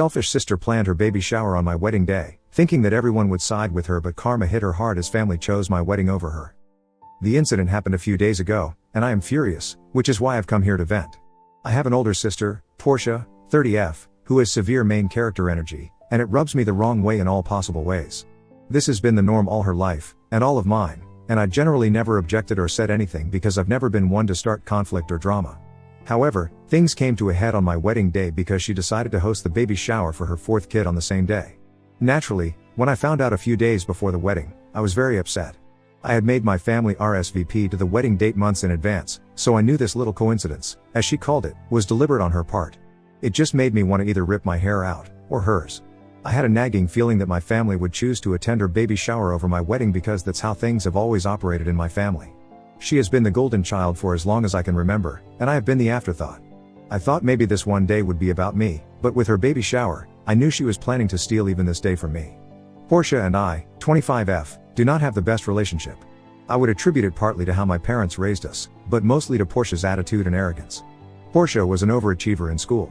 selfish sister planned her baby shower on my wedding day, thinking that everyone would side with her, but karma hit her hard as family chose my wedding over her. The incident happened a few days ago, and I am furious, which is why I've come here to vent. I have an older sister, Portia, 30F, who has severe main character energy, and it rubs me the wrong way in all possible ways. This has been the norm all her life, and all of mine, and I generally never objected or said anything because I've never been one to start conflict or drama. However, things came to a head on my wedding day because she decided to host the baby shower for her fourth kid on the same day. Naturally, when I found out a few days before the wedding, I was very upset. I had made my family RSVP to the wedding date months in advance, so I knew this little coincidence, as she called it, was deliberate on her part. It just made me want to either rip my hair out, or hers. I had a nagging feeling that my family would choose to attend her baby shower over my wedding because that's how things have always operated in my family. She has been the golden child for as long as I can remember, and I have been the afterthought. I thought maybe this one day would be about me, but with her baby shower, I knew she was planning to steal even this day from me. Portia and I, 25F, do not have the best relationship. I would attribute it partly to how my parents raised us, but mostly to Portia's attitude and arrogance. Portia was an overachiever in school.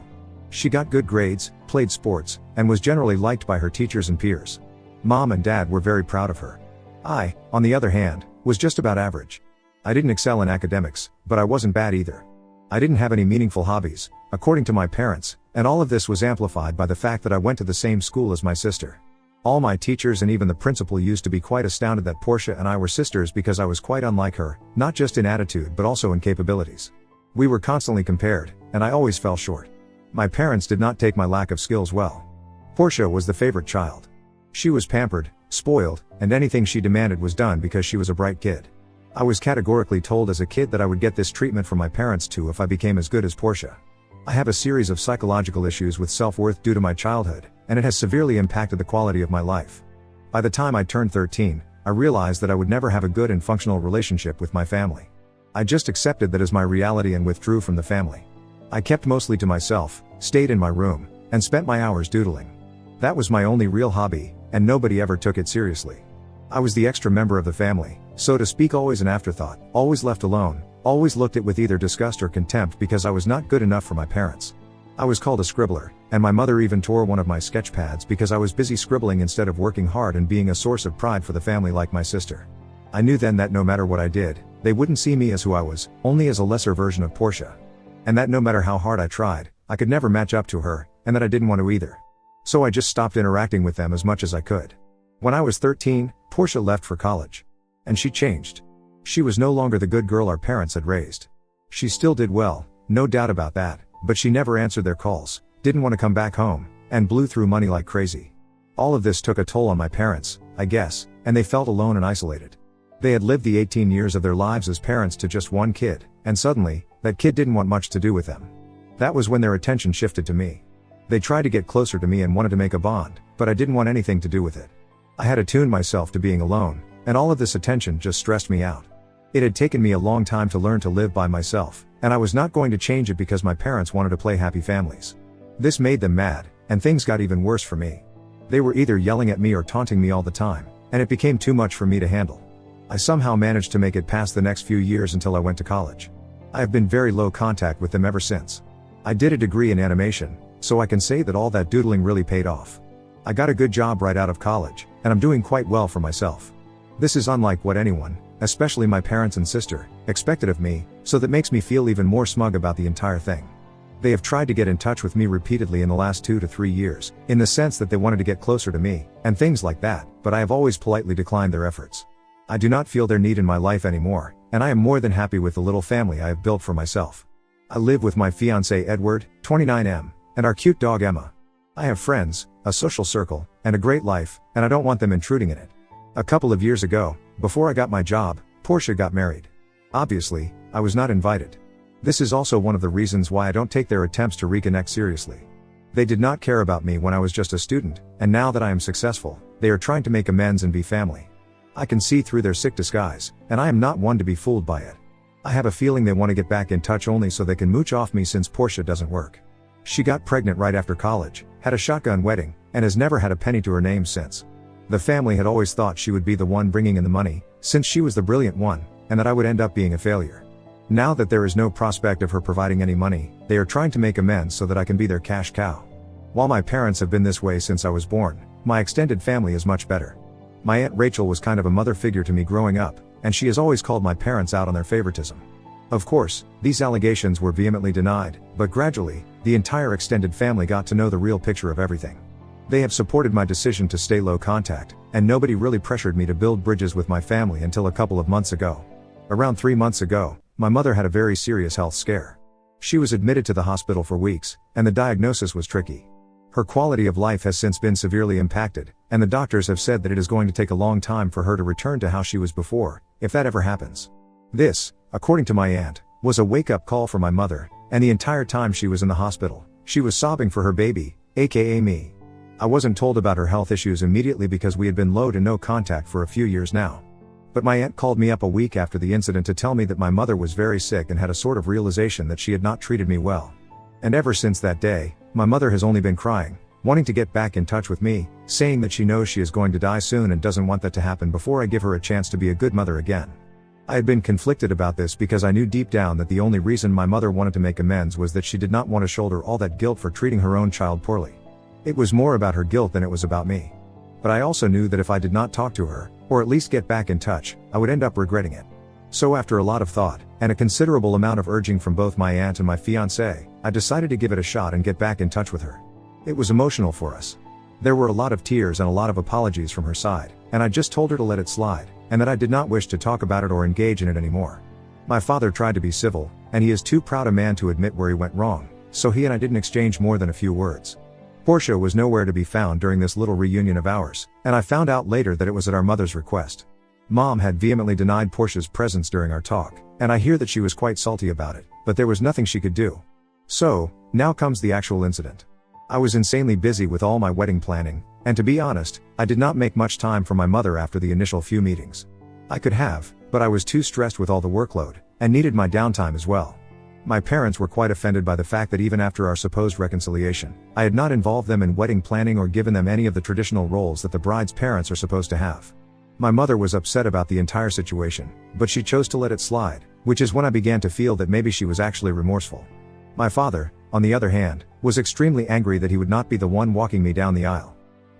She got good grades, played sports, and was generally liked by her teachers and peers. Mom and Dad were very proud of her. I, on the other hand, was just about average. I didn't excel in academics, but I wasn't bad either. I didn't have any meaningful hobbies, according to my parents, and all of this was amplified by the fact that I went to the same school as my sister. All my teachers and even the principal used to be quite astounded that Portia and I were sisters because I was quite unlike her, not just in attitude but also in capabilities. We were constantly compared, and I always fell short. My parents did not take my lack of skills well. Portia was the favorite child. She was pampered, spoiled, and anything she demanded was done because she was a bright kid. I was categorically told as a kid that I would get this treatment from my parents too if I became as good as Portia. I have a series of psychological issues with self-worth due to my childhood, and it has severely impacted the quality of my life. By the time I turned 13, I realized that I would never have a good and functional relationship with my family. I just accepted that as my reality and withdrew from the family. I kept mostly to myself, stayed in my room, and spent my hours doodling. That was my only real hobby, and nobody ever took it seriously. I was the extra member of the family, so to speak, always an afterthought, always left alone, always looked at with either disgust or contempt because I was not good enough for my parents. I was called a scribbler, and my mother even tore one of my sketch pads because I was busy scribbling instead of working hard and being a source of pride for the family like my sister. I knew then that no matter what I did, they wouldn't see me as who I was, only as a lesser version of Portia. And that no matter how hard I tried, I could never match up to her, and that I didn't want to either. So I just stopped interacting with them as much as I could. When I was 13, Portia left for college. And she changed. She was no longer the good girl our parents had raised. She still did well, no doubt about that, but she never answered their calls, didn't want to come back home, and blew through money like crazy. All of this took a toll on my parents, I guess, and they felt alone and isolated. They had lived the 18 years of their lives as parents to just one kid, and suddenly, that kid didn't want much to do with them. That was when their attention shifted to me. They tried to get closer to me and wanted to make a bond, but I didn't want anything to do with it. I had attuned myself to being alone, and all of this attention just stressed me out. It had taken me a long time to learn to live by myself, and I was not going to change it because my parents wanted to play happy families. This made them mad, and things got even worse for me. They were either yelling at me or taunting me all the time, and it became too much for me to handle. I somehow managed to make it past the next few years until I went to college. I have been very low contact with them ever since. I did a degree in animation, so I can say that all that doodling really paid off. I got a good job right out of college, and I'm doing quite well for myself. This is unlike what anyone, especially my parents and sister, expected of me, so that makes me feel even more smug about the entire thing. They have tried to get in touch with me repeatedly in the last 2 to 3 years, in the sense that they wanted to get closer to me, and things like that, but I have always politely declined their efforts. I do not feel their need in my life anymore, and I am more than happy with the little family I have built for myself. I live with my fiancé Edward, 29M, and our cute dog Emma. I have friends, a social circle, and a great life, and I don't want them intruding in it. A couple of years ago, before I got my job, Portia got married. Obviously, I was not invited. This is also one of the reasons why I don't take their attempts to reconnect seriously. They did not care about me when I was just a student, and now that I am successful, they are trying to make amends and be family. I can see through their sick disguise, and I am not one to be fooled by it. I have a feeling they want to get back in touch only so they can mooch off me since Portia doesn't work. She got pregnant right after college, had a shotgun wedding, and has never had a penny to her name since. The family had always thought she would be the one bringing in the money, since she was the brilliant one, and that I would end up being a failure. Now that there is no prospect of her providing any money, they are trying to make amends so that I can be their cash cow. While my parents have been this way since I was born, my extended family is much better. My Aunt Rachel was kind of a mother figure to me growing up, and she has always called my parents out on their favoritism. Of course, these allegations were vehemently denied, but gradually, the entire extended family got to know the real picture of everything. They have supported my decision to stay low contact, and nobody really pressured me to build bridges with my family until a couple of months ago. Around 3 months ago, my mother had a very serious health scare. She was admitted to the hospital for weeks, and the diagnosis was tricky. Her quality of life has since been severely impacted, and the doctors have said that it is going to take a long time for her to return to how she was before, if that ever happens. This, according to my aunt, was a wake-up call for my mother, and the entire time she was in the hospital, she was sobbing for her baby, aka me. I wasn't told about her health issues immediately because we had been low to no contact for a few years now. But my aunt called me up a week after the incident to tell me that my mother was very sick and had a sort of realization that she had not treated me well. And ever since that day, my mother has only been crying, wanting to get back in touch with me, saying that she knows she is going to die soon and doesn't want that to happen before I give her a chance to be a good mother again. I had been conflicted about this because I knew deep down that the only reason my mother wanted to make amends was that she did not want to shoulder all that guilt for treating her own child poorly. It was more about her guilt than it was about me. But I also knew that if I did not talk to her, or at least get back in touch, I would end up regretting it. So after a lot of thought, and a considerable amount of urging from both my aunt and my fiancé, I decided to give it a shot and get back in touch with her. It was emotional for us. There were a lot of tears and a lot of apologies from her side, and I just told her to let it slide, and that I did not wish to talk about it or engage in it anymore. My father tried to be civil, and he is too proud a man to admit where he went wrong, so he and I didn't exchange more than a few words. Portia was nowhere to be found during this little reunion of ours, and I found out later that it was at our mother's request. Mom had vehemently denied Portia's presence during our talk, and I hear that she was quite salty about it, but there was nothing she could do. So, now comes the actual incident. I was insanely busy with all my wedding planning, and to be honest, I did not make much time for my mother after the initial few meetings. I could have, but I was too stressed with all the workload, and needed my downtime as well. My parents were quite offended by the fact that even after our supposed reconciliation, I had not involved them in wedding planning or given them any of the traditional roles that the bride's parents are supposed to have. My mother was upset about the entire situation, but she chose to let it slide, which is when I began to feel that maybe she was actually remorseful. My father, on the other hand, was extremely angry that he would not be the one walking me down the aisle.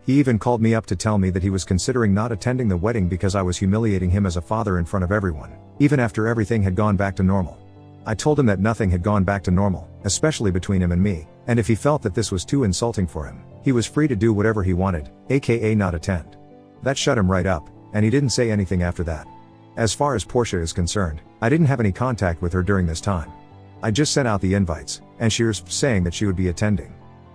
He even called me up to tell me that he was considering not attending the wedding because I was humiliating him as a father in front of everyone, even after everything had gone back to normal. I told him that nothing had gone back to normal, especially between him and me, and if he felt that this was too insulting for him, he was free to do whatever he wanted, aka not attend. That shut him right up, and he didn't say anything after that. As far as Portia is concerned, I didn't have any contact with her during this time. I just sent out the invites, and she was saying that she would be attending.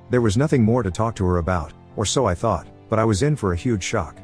There was nothing more to talk to her about, or so I thought, but I was in for a huge shock.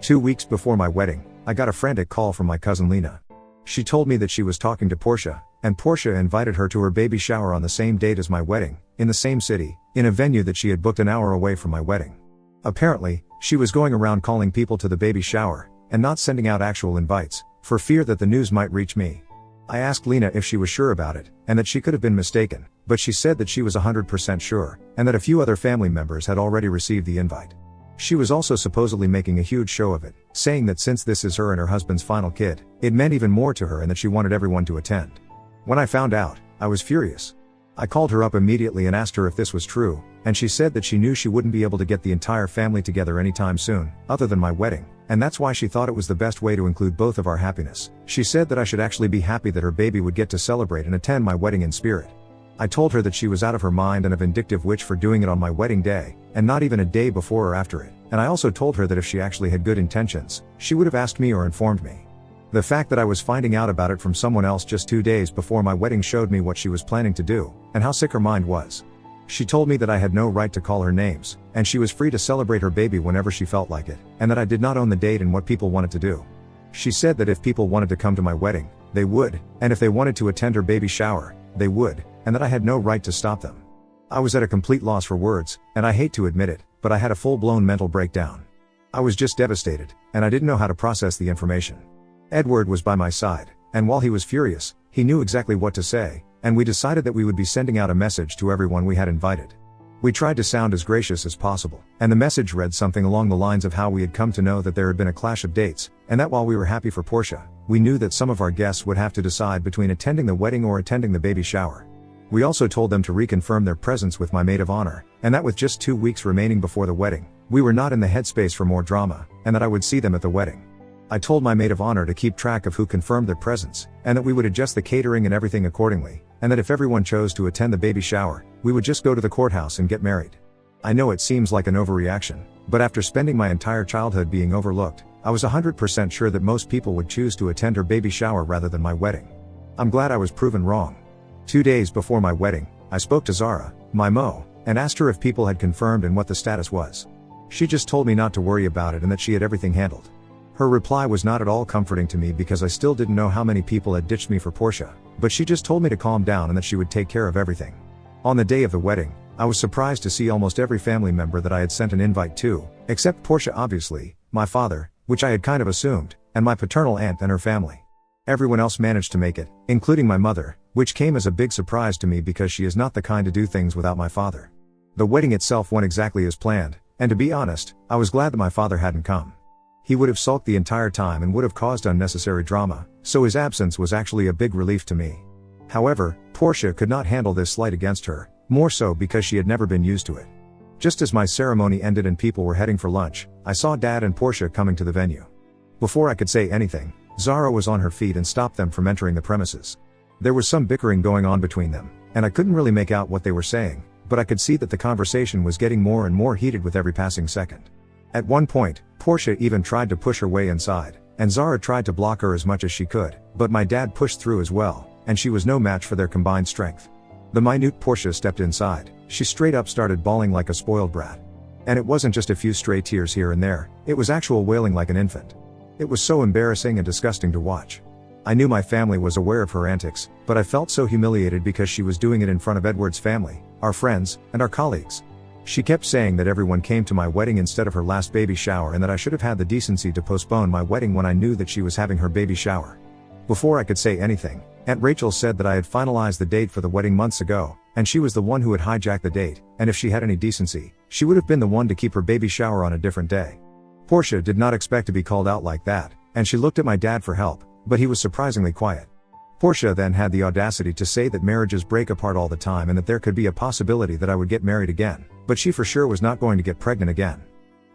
2 weeks before my wedding, I got a frantic call from my cousin Lena. She told me that she was talking to Portia, and Portia invited her to her baby shower on the same date as my wedding, in the same city, in a venue that she had booked an hour away from my wedding. Apparently, she was going around calling people to the baby shower, and not sending out actual invites, for fear that the news might reach me. I asked Lena if she was sure about it, and that she could have been mistaken, but she said that she was 100% sure, and that a few other family members had already received the invite. She was also supposedly making a huge show of it, saying that since this is her and her husband's final kid, it meant even more to her and that she wanted everyone to attend. When I found out, I was furious. I called her up immediately and asked her if this was true, and she said that she knew she wouldn't be able to get the entire family together anytime soon, other than my wedding, and that's why she thought it was the best way to include both of our happiness. She said that I should actually be happy that her baby would get to celebrate and attend my wedding in spirit. I told her that she was out of her mind and a vindictive witch for doing it on my wedding day, and not even a day before or after it, and I also told her that if she actually had good intentions, she would have asked me or informed me. The fact that I was finding out about it from someone else just 2 days before my wedding showed me what she was planning to do, and how sick her mind was. She told me that I had no right to call her names, and she was free to celebrate her baby whenever she felt like it, and that I did not own the date and what people wanted to do. She said that if people wanted to come to my wedding, they would, and if they wanted to attend her baby shower, they would, and that I had no right to stop them. I was at a complete loss for words, and I hate to admit it, but I had a full-blown mental breakdown. I was just devastated, and I didn't know how to process the information. Edward was by my side, and while he was furious, he knew exactly what to say, and we decided that we would be sending out a message to everyone we had invited. We tried to sound as gracious as possible, and the message read something along the lines of how we had come to know that there had been a clash of dates, and that while we were happy for Portia, we knew that some of our guests would have to decide between attending the wedding or attending the baby shower. We also told them to reconfirm their presence with my maid of honor, and that with just 2 weeks remaining before the wedding, we were not in the headspace for more drama, and that I would see them at the wedding. I told my maid of honor to keep track of who confirmed their presence, and that we would adjust the catering and everything accordingly, and that if everyone chose to attend the baby shower, we would just go to the courthouse and get married. I know it seems like an overreaction, but after spending my entire childhood being overlooked, I was 100% sure that most people would choose to attend her baby shower rather than my wedding. I'm glad I was proven wrong. 2 days before my wedding, I spoke to Zara, my Mo, and asked her if people had confirmed and what the status was. She just told me not to worry about it and that she had everything handled. Her reply was not at all comforting to me because I still didn't know how many people had ditched me for Portia, but she just told me to calm down and that she would take care of everything. On the day of the wedding, I was surprised to see almost every family member that I had sent an invite to, except Portia obviously, my father, which I had kind of assumed, and my paternal aunt and her family. Everyone else managed to make it, including my mother, which came as a big surprise to me because she is not the kind to do things without my father. The wedding itself went exactly as planned, and to be honest, I was glad that my father hadn't come. He would have sulked the entire time and would have caused unnecessary drama, so his absence was actually a big relief to me. However, Portia could not handle this slight against her, more so because she had never been used to it. Just as my ceremony ended and people were heading for lunch, I saw Dad and Portia coming to the venue. Before I could say anything, Zara was on her feet and stopped them from entering the premises. There was some bickering going on between them, and I couldn't really make out what they were saying, but I could see that the conversation was getting more and more heated with every passing second. At one point, Portia even tried to push her way inside, and Zara tried to block her as much as she could, but my dad pushed through as well, and she was no match for their combined strength. The minute Portia stepped inside, she straight up started bawling like a spoiled brat. And it wasn't just a few stray tears here and there, it was actual wailing like an infant. It was so embarrassing and disgusting to watch. I knew my family was aware of her antics, but I felt so humiliated because she was doing it in front of Edward's family, our friends, and our colleagues. She kept saying that everyone came to my wedding instead of her last baby shower and that I should have had the decency to postpone my wedding when I knew that she was having her baby shower. Before I could say anything, Aunt Rachel said that I had finalized the date for the wedding months ago, and she was the one who had hijacked the date, and if she had any decency, she would have been the one to keep her baby shower on a different day. Portia did not expect to be called out like that, and she looked at my dad for help, but he was surprisingly quiet. Portia then had the audacity to say that marriages break apart all the time and that there could be a possibility that I would get married again, but she for sure was not going to get pregnant again.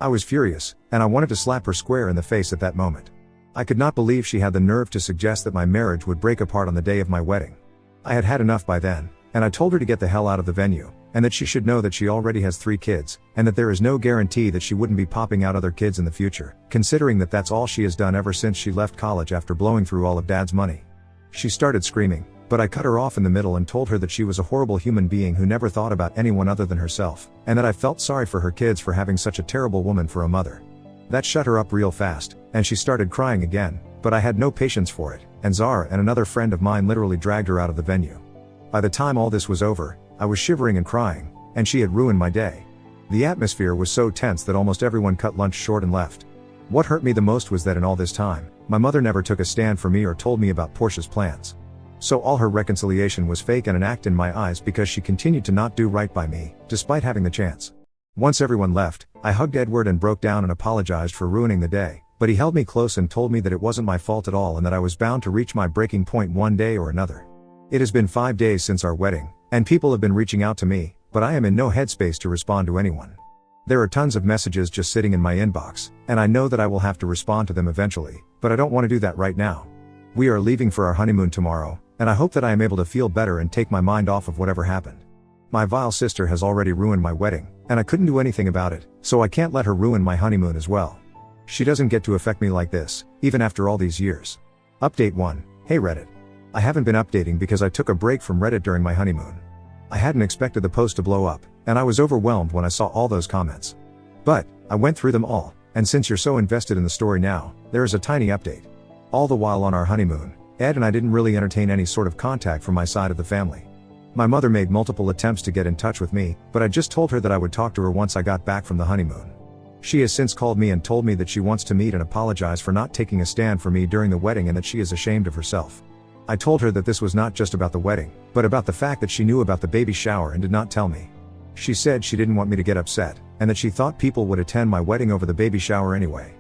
I was furious, and I wanted to slap her square in the face at that moment. I could not believe she had the nerve to suggest that my marriage would break apart on the day of my wedding. I had had enough by then, and I told her to get the hell out of the venue, and that she should know that she already has 3 kids, and that there is no guarantee that she wouldn't be popping out other kids in the future, considering that that's all she has done ever since she left college after blowing through all of Dad's money. She started screaming, but I cut her off in the middle and told her that she was a horrible human being who never thought about anyone other than herself, and that I felt sorry for her kids for having such a terrible woman for a mother. That shut her up real fast, and she started crying again, but I had no patience for it, and Zara and another friend of mine literally dragged her out of the venue. By the time all this was over, I was shivering and crying, and she had ruined my day. The atmosphere was so tense that almost everyone cut lunch short and left. What hurt me the most was that in all this time, my mother never took a stand for me or told me about Portia's plans. So all her reconciliation was fake and an act in my eyes because she continued to not do right by me, despite having the chance. Once everyone left, I hugged Edward and broke down and apologized for ruining the day, but he held me close and told me that it wasn't my fault at all and that I was bound to reach my breaking point one day or another. It has been 5 days since our wedding, and people have been reaching out to me, but I am in no headspace to respond to anyone. There are tons of messages just sitting in my inbox, and I know that I will have to respond to them eventually, but I don't want to do that right now. We are leaving for our honeymoon tomorrow, and I hope that I am able to feel better and take my mind off of whatever happened. My vile sister has already ruined my wedding, and I couldn't do anything about it, so I can't let her ruin my honeymoon as well. She doesn't get to affect me like this, even after all these years. Update 1. Hey Reddit. I haven't been updating because I took a break from Reddit during my honeymoon. I hadn't expected the post to blow up, and I was overwhelmed when I saw all those comments. But, I went through them all, and since you're so invested in the story now, there is a tiny update. All the while on our honeymoon, Ed and I didn't really entertain any sort of contact from my side of the family. My mother made multiple attempts to get in touch with me, but I just told her that I would talk to her once I got back from the honeymoon. She has since called me and told me that she wants to meet and apologize for not taking a stand for me during the wedding and that she is ashamed of herself. I told her that this was not just about the wedding, but about the fact that she knew about the baby shower and did not tell me. She said she didn't want me to get upset, and that she thought people would attend my wedding over the baby shower anyway.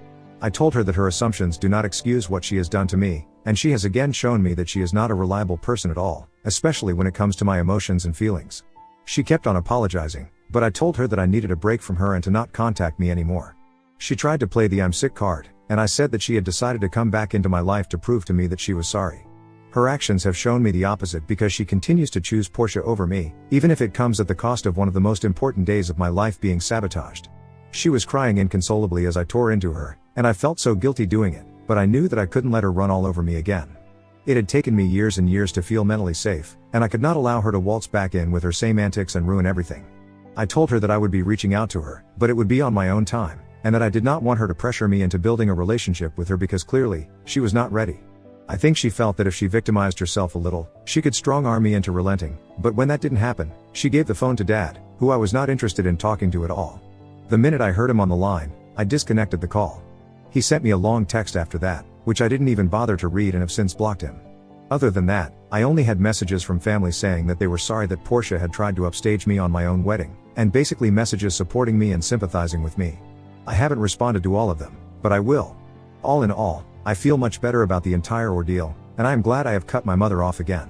I told her that her assumptions do not excuse what she has done to me, and she has again shown me that she is not a reliable person at all, especially when it comes to my emotions and feelings. She kept on apologizing, but I told her that I needed a break from her and to not contact me anymore. She tried to play the I'm sick card, and I said that she had decided to come back into my life to prove to me that she was sorry. Her actions have shown me the opposite because she continues to choose Portia over me, even if it comes at the cost of one of the most important days of my life being sabotaged. She was crying inconsolably as I tore into her, and I felt so guilty doing it, but I knew that I couldn't let her run all over me again. It had taken me years and years to feel mentally safe, and I could not allow her to waltz back in with her same antics and ruin everything. I told her that I would be reaching out to her, but it would be on my own time, and that I did not want her to pressure me into building a relationship with her because clearly, she was not ready. I think she felt that if she victimized herself a little, she could strong-arm me into relenting, but when that didn't happen, she gave the phone to Dad, who I was not interested in talking to at all. The minute I heard him on the line, I disconnected the call. He sent me a long text after that, which I didn't even bother to read and have since blocked him. Other than that, I only had messages from family saying that they were sorry that Portia had tried to upstage me on my own wedding, and basically messages supporting me and sympathizing with me. I haven't responded to all of them, but I will. All in all, I feel much better about the entire ordeal, and I am glad I have cut my mother off again.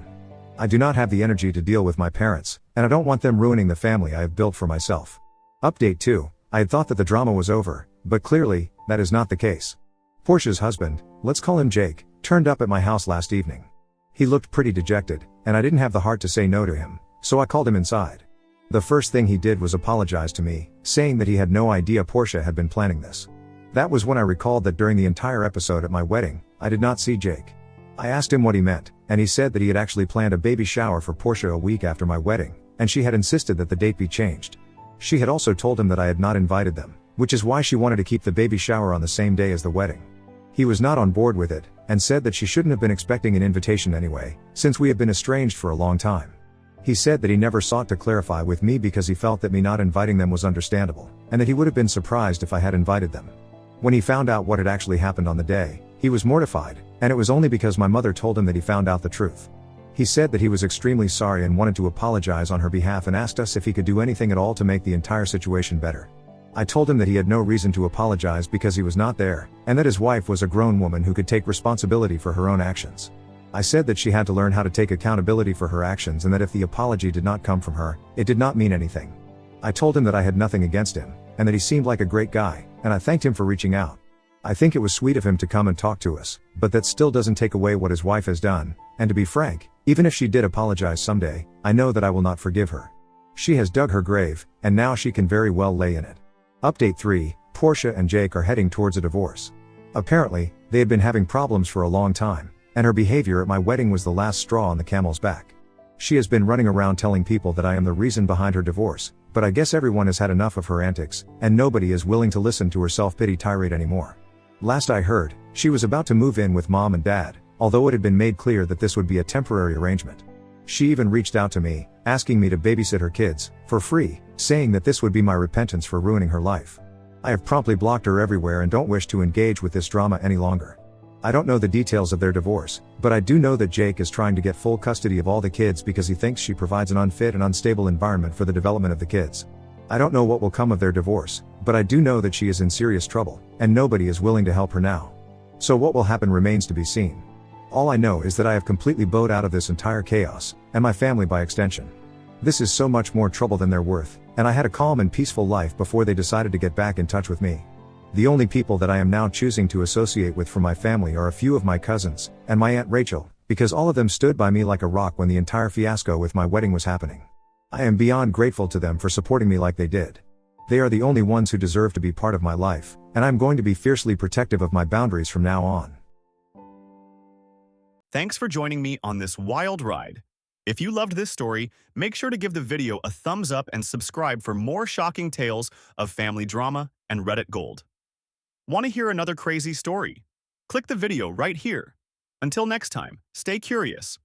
I do not have the energy to deal with my parents, and I don't want them ruining the family I have built for myself. Update 2. I had thought that the drama was over, but clearly, that is not the case. Portia's husband, let's call him Jake, turned up at my house last evening. He looked pretty dejected, and I didn't have the heart to say no to him, so I called him inside. The first thing he did was apologize to me, saying that he had no idea Portia had been planning this. That was when I recalled that during the entire episode at my wedding, I did not see Jake. I asked him what he meant, and he said that he had actually planned a baby shower for Portia a week after my wedding, and she had insisted that the date be changed. She had also told him that I had not invited them, which is why she wanted to keep the baby shower on the same day as the wedding. He was not on board with it, and said that she shouldn't have been expecting an invitation anyway, since we have been estranged for a long time. He said that he never sought to clarify with me because he felt that me not inviting them was understandable, and that he would have been surprised if I had invited them. When he found out what had actually happened on the day, he was mortified, and it was only because my mother told him that he found out the truth. He said that he was extremely sorry and wanted to apologize on her behalf and asked us if he could do anything at all to make the entire situation better. I told him that he had no reason to apologize because he was not there, and that his wife was a grown woman who could take responsibility for her own actions. I said that she had to learn how to take accountability for her actions and that if the apology did not come from her, it did not mean anything. I told him that I had nothing against him, and that he seemed like a great guy, and I thanked him for reaching out. I think it was sweet of him to come and talk to us, but that still doesn't take away what his wife has done, and to be frank, even if she did apologize someday, I know that I will not forgive her. She has dug her grave, and now she can very well lay in it. Update 3, Portia and Jake are heading towards a divorce. Apparently, they had been having problems for a long time, and her behavior at my wedding was the last straw on the camel's back. She has been running around telling people that I am the reason behind her divorce, but I guess everyone has had enough of her antics, and nobody is willing to listen to her self-pity tirade anymore. Last I heard, she was about to move in with Mom and Dad, although it had been made clear that this would be a temporary arrangement. She even reached out to me, asking me to babysit her kids, for free, saying that this would be my repentance for ruining her life. I have promptly blocked her everywhere and don't wish to engage with this drama any longer. I don't know the details of their divorce, but I do know that Jake is trying to get full custody of all the kids because he thinks she provides an unfit and unstable environment for the development of the kids. I don't know what will come of their divorce, but I do know that she is in serious trouble, and nobody is willing to help her now. So what will happen remains to be seen. All I know is that I have completely bowed out of this entire chaos, and my family by extension. This is so much more trouble than they're worth, and I had a calm and peaceful life before they decided to get back in touch with me. The only people that I am now choosing to associate with from my family are a few of my cousins, and my Aunt Rachel, because all of them stood by me like a rock when the entire fiasco with my wedding was happening. I am beyond grateful to them for supporting me like they did. They are the only ones who deserve to be part of my life, and I'm going to be fiercely protective of my boundaries from now on. Thanks for joining me on this wild ride. If you loved this story, make sure to give the video a thumbs up and subscribe for more shocking tales of family drama and Reddit gold. Want to hear another crazy story? Click the video right here. Until next time, stay curious.